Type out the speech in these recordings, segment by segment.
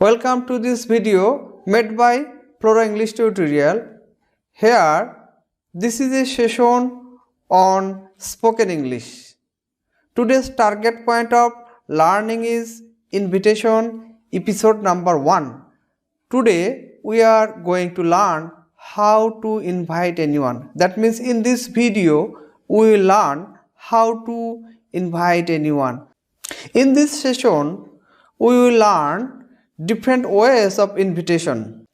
Welcome to this video made by Flora English tutorial. Here, this is a session on spoken English. Today's target point of learning is invitation episode number 1. Today, we are going to learn how to invite anyone. That means in this video, we will learn how to invite anyone. In this session, we will learn different ways of invitation.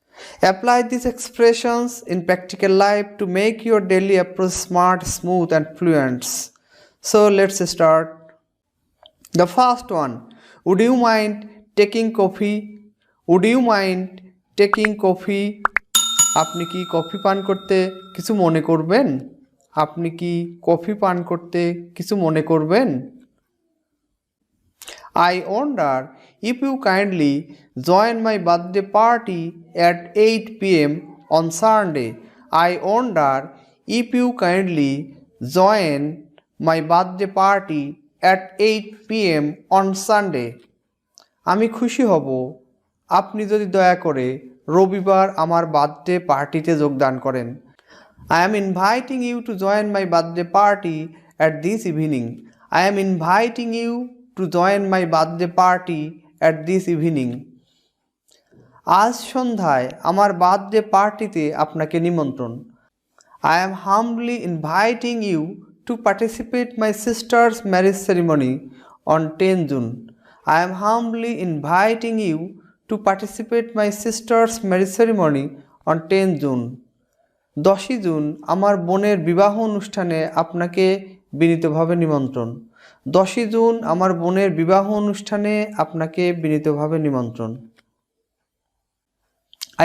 Apply these expressions in practical life to make your daily approach smart, smooth and fluent. So let's start. The first one, would you mind taking coffee? Would you mind taking coffee? আপনি কি coffee পান করতে কিছু মনে করবেন? আপনি কি coffee পান করতে কিছু মনে করবেন? I wonder if you kindly join my birthday party at 8 p.m. on Sunday. I wonder if you kindly join my birthday party at 8 p.m. on Sunday. আমি খুশি হব আপনি যদি দয়া করে রবিবার আমার বার্থডে পার্টিতে যোগদান করেন। I am inviting you to join my birthday party at this evening. I am inviting you to join my birthday party at this evening. আজ সন্ধ্যায় আমার বার্থডে পার্টিতে আপনাকে নিমন্ত্রণ। I am humbly inviting you to participate my sister's marriage ceremony on 10 June. I am humbly inviting you to participate my sister's marriage ceremony on 10 June. 10 June আমার বোনের বিবাহ অনুষ্ঠানে আপনাকে বিনীতভাবে নিমন্ত্রণ। 10 জুন আমার বোনের বিবাহ অনুষ্ঠানে আপনাকে বিনীতভাবে নিমন্ত্রণ।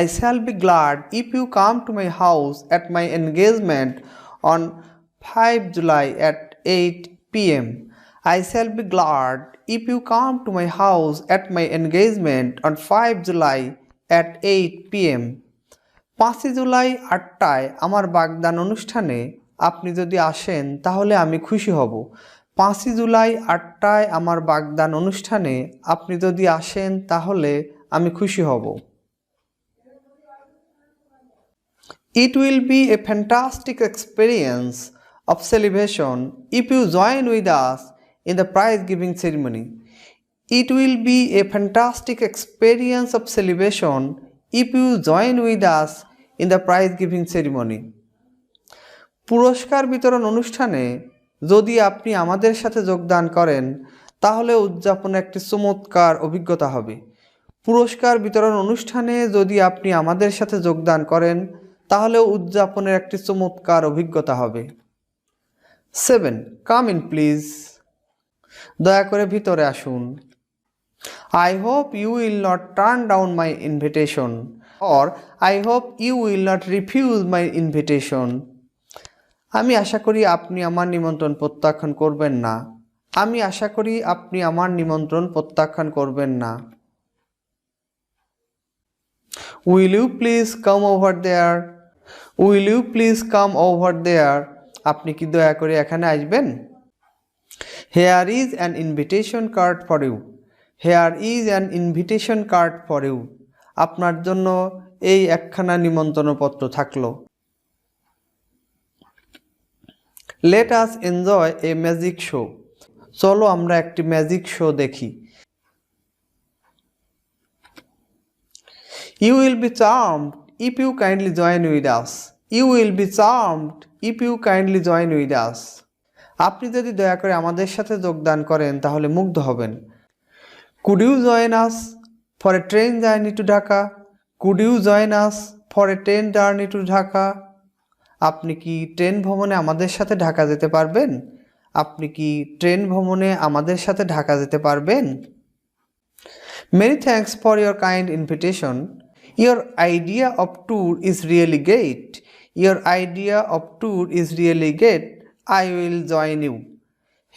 I shall be glad if you come to my house at my engagement on 5 July at 8 p.m. I shall be glad if you come to my house at my engagement on 5 July at 8 p.m. 5 July 8টায় আমার বাগদান অনুষ্ঠানে আপনি যদি আসেন তাহলে আমি খুশি হব। 5 জুলাই 8টায় আমার বাগদান অনুষ্ঠানে আপনি যদি আসেন তাহলে আমি খুশি হব। It will be a fantastic experience of celebration if you join with us in the prize giving ceremony. It will be a fantastic experience of celebration if you join with us in the prize giving ceremony. পুরস্কার বিতরণ অনুষ্ঠানে যদি আপনি আমাদের সাথে যোগদান করেন তাহলে উদযাপনের একটি চমৎকার অভিজ্ঞতা হবে। পুরস্কার বিতরণ অনুষ্ঠানে যদি আপনি আমাদের সাথে যোগদান করেন তাহলে উদযাপনের একটি চমৎকার অভিজ্ঞতা হবে। 7. Come in please. দয়া করে ভিতরে আসুন। I hope you will not turn down my invitation. Or I hope you will not refuse my invitation. আমি আশা করি আপনি আমার নিমন্ত্রণ প্রত্যাখ্যান করবেন না। আমি আশা করি আপনি আমার নিমন্ত্রণ প্রত্যাখ্যান করবেন না। Will you please come over there? Will you please come over there? আপনি কি দয়া করে এখানে আসবেন? Here is an invitation card for you. Here is an invitation card for you. আপনার জন্য এই একখানা নিমন্ত্রণপত্র থাকলো। Let us enjoy a magic show. চলো আমরা একটি ম্যাজিক শো দেখি। You will be charmed if you kindly join with us. You will be charmed if you kindly join with us. আপনি যদি দয়া করে আমাদের সাথে যোগদান করেন তাহলে মুগ্ধ হবেন। Could you join us for a train journey to Dhaka? Could you join us for a train journey to Dhaka? আপনি কি ট্রেন ভ্রমণে আমাদের সাথে ঢাকা যেতে পারবেন? আপনি কি ট্রেন ভ্রমণে আমাদের সাথে ঢাকা যেতে পারবেন? Many thanks for your kind invitation. Your idea of tour is really great. Your idea of tour is really great. I will join you.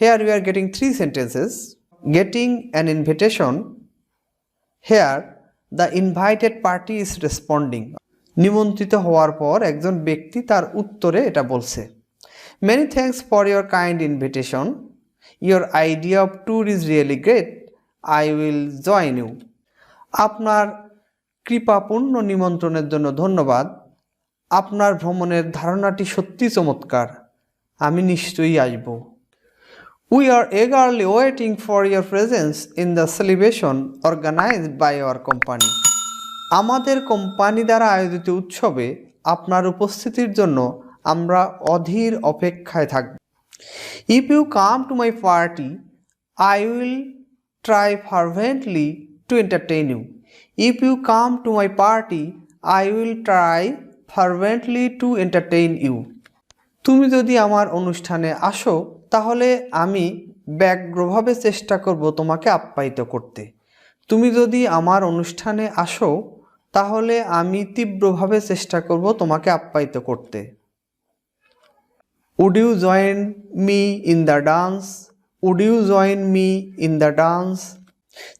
Here we are getting 3 sentences. Getting an invitation. Here the invited party is responding. নিমন্ত্রিত হওয়ার পর একজন ব্যক্তি তার উত্তরে এটা বলছে। Many thanks for your kind invitation. Your idea of tour is really great. I will join you. আপনার কৃপাপূর্ণ নিমন্ত্রণের জন্য ধন্যবাদ। আপনার ভ্রমণের ধারণাটি সত্যি চমৎকার। আমি নিশ্চয়ই আসব। We are eagerly waiting for your presence in the celebration organized by our company. আমাদের কোম্পানি দ্বারা আয়োজিত উৎসবে আপনার উপস্থিতির জন্য আমরা অধীর অপেক্ষায় থাকব। If you come to my party, I will try fervently to entertain you. If you come to my party, I will try fervently to entertain you. তুমি যদি আমার অনুষ্ঠানে আসো তাহলে আমি ব্যগ্রভাবে চেষ্টা করব তোমাকে আপ্যায়িত করতে। তুমি যদি আমার অনুষ্ঠানে আসো তাহলে আমি তীব্রভাবে চেষ্টা করব তোমাকে আপ্যায়িত করতে। Would you join me in the dance? Would you join me in the dance?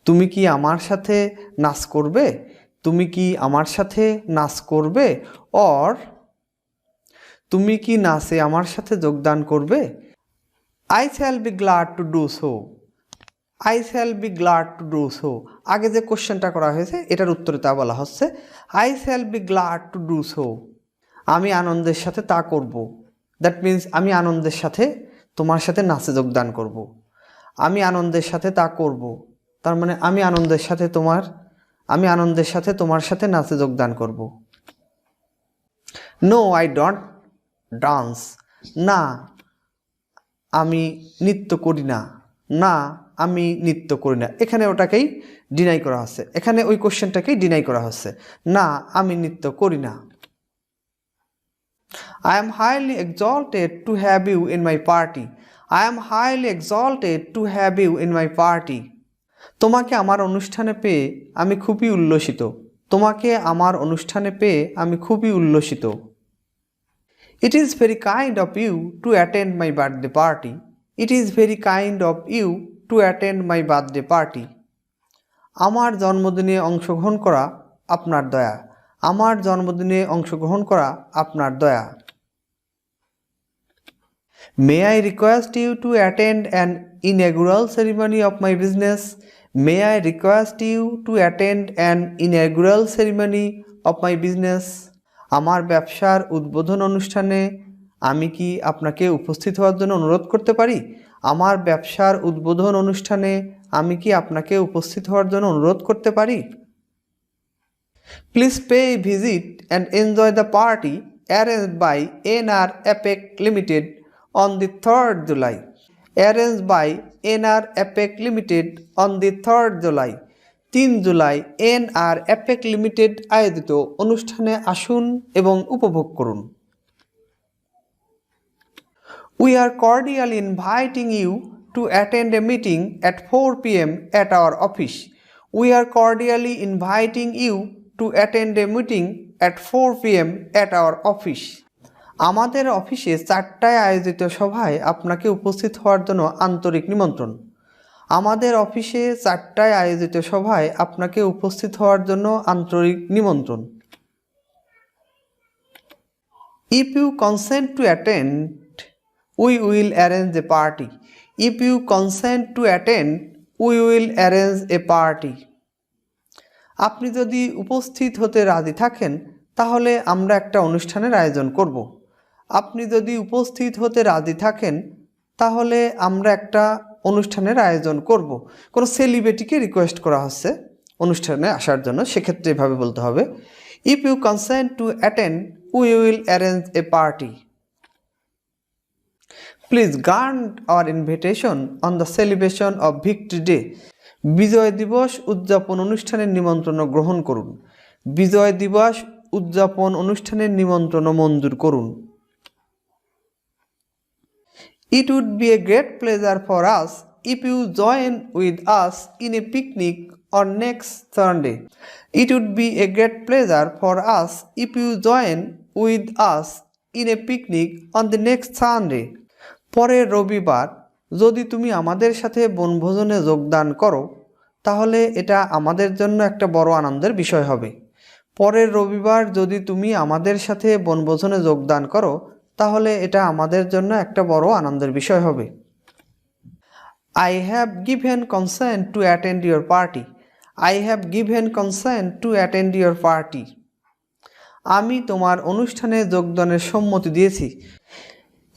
তুমি কি আমার সাথে নাচ করবে? তুমি কি আমার সাথে নাচ করবে? or তুমি কি নাচে আমার সাথে যোগদান করবে? I shall be glad to do so. I shall be glad to do so. আগে যে কোশ্চেনটা করা হয়েছে এটার উত্তরে তা বলা হচ্ছে I shall be glad to do so. আমি আনন্দের সাথে তা করব। দ্যাট মিন্স আমি আনন্দের সাথে তোমার সাথে নাচে যোগদান করব। আমি আনন্দের সাথে তা করব, তার মানে আমি আনন্দের সাথে তোমার সাথে নাচে যোগদান করব। No, I don't dance. না আমি নৃত্য করি না। না আমি নৃত্য করি না, এখানে ওটাকেই ডিনাই করা হচ্ছে, এখানে ওই কোশ্চেনটাকেই ডিনাই করা হচ্ছে। না আমি নৃত্য করি না। I am highly exalted to have you in my party. I am highly exalted to have you in my party. তোমাকে আমার অনুষ্ঠানে পেয়ে আমি খুবই উল্লসিত। তোমাকে আমার অনুষ্ঠানে পেয়ে আমি খুবই উল্লসিত। It is very kind of you to attend my birthday party. It is very kind of you to attend my birthday party. আমার জন্মদিনে অংশগ্রহণ করা আপনার দয়া। আমার জন্মদিনে অংশগ্রহণ করা আপনার দয়া। May I request you to attend an inaugural ceremony of my business? May I request you to attend an inaugural ceremony of my business? আমার ব্যবসার উদ্বোধন অনুষ্ঠানে আমি কি আপনাকে উপস্থিত হওয়ার জন্য অনুরোধ করতে পারি? আমার ব্যবসার উদ্বোধন অনুষ্ঠানে আমি কি আপনাকে উপস্থিত হওয়ার জন্য অনুরোধ করতে পারি? Please pay a visit and enjoy the party arranged by NR APEC Limited on the 3rd July. Arranged by NR APEC Limited on the 3rd July. 3 July NR APEC Limited আয়োজিত অনুষ্ঠানে আসুন এবং উপভোগ করুন। We are cordially inviting you to attend a meeting at 4 p.m. at our office. We are cordially inviting you to attend a meeting at 4 p.m. at our office. আমাদের অফিসে 4টায় আয়োজিত সভায় আপনাকে উপস্থিত হওয়ার জন্য আন্তরিক নিমন্ত্রণ। আমাদের অফিসে 4টায় আয়োজিত সভায় আপনাকে উপস্থিত হওয়ার জন্য আন্তরিক নিমন্ত্রণ। If you consent to attend, we will arrange a party. If you consent to attend, we will arrange a party. আপনি যদি উপস্থিত হতে রাজি থাকেন তাহলে আমরা একটা অনুষ্ঠানের আয়োজন করব। আপনি যদি উপস্থিত হতে রাজি থাকেন তাহলে আমরা একটা অনুষ্ঠানের আয়োজন করব। কোনো সেলিব্রিটিকে রিকোয়েস্ট করা হচ্ছে অনুষ্ঠানে আসার জন্য, সেক্ষেত্রে এভাবে বলতে হবে if you consent to attend we will arrange a party. Please grant our invitation on the celebration of victory day. বিজয় দিবস উদযাপন অনুষ্ঠানের নিমন্ত্রণ গ্রহণ করুন। বিজয় দিবস উদযাপন অনুষ্ঠানের নিমন্ত্রণ মঞ্জুর করুন। It would be a great pleasure for us if you join with us in a picnic on next Sunday. It would be a great pleasure for us if you join with us in a picnic on the next Sunday. পরের রবিবার যদি তুমি আমাদের সাথে বনভোজনে যোগদান করো তাহলে এটা আমাদের জন্য একটা বড় আনন্দের বিষয় হবে। পরের রবিবার যদি তুমি আমাদের সাথে বনভোজনে যোগদান করো তাহলে এটা আমাদের জন্য একটা বড় আনন্দের বিষয় হবে। I have given consent to attend your party. I have given consent to attend your party. আমি তোমার অনুষ্ঠানে যোগদানের সম্মতি দিয়েছি।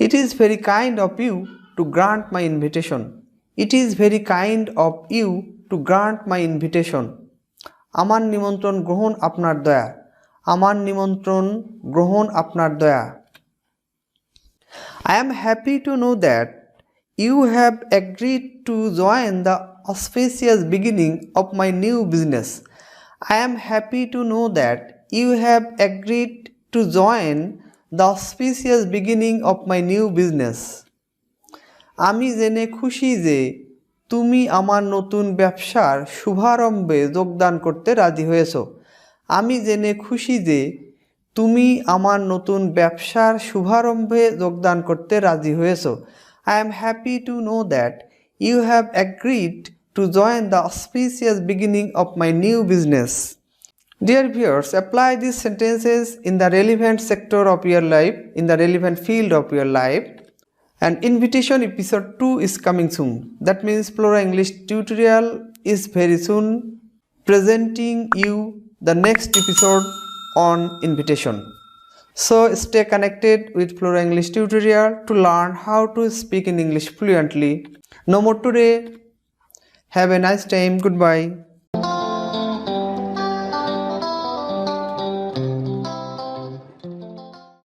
It is very kind of you to grant my invitation. It is very kind of you to grant my invitation. আমার নিমন্ত্রণ গ্রহণ আপনার দয়া। আমার নিমন্ত্রণ গ্রহণ আপনার দয়া। I am happy to know that you have agreed to join the auspicious beginning of my new business. I am happy to know that you have agreed to join the auspicious beginning of my new business. আমি জেনে খুশি যে তুমি আমার নতুন ব্যবসার শুভারম্ভে যোগদান করতে রাজি হয়েছো। আমি জেনে খুশি যে তুমি আমার নতুন ব্যবসার শুভারম্ভে যোগদান করতে রাজি হয়েছো। I am happy to know that you have agreed to join the auspicious beginning of my new business. Dear viewers, apply these sentences in the relevant sector of your life, in the relevant field of your life. And invitation episode 2 is coming soon. That means Flora English tutorial is very soon presenting you the next episode on invitation. So stay connected with Flora English tutorial to learn how to speak in English fluently. No more today. Have a nice time. Goodbye.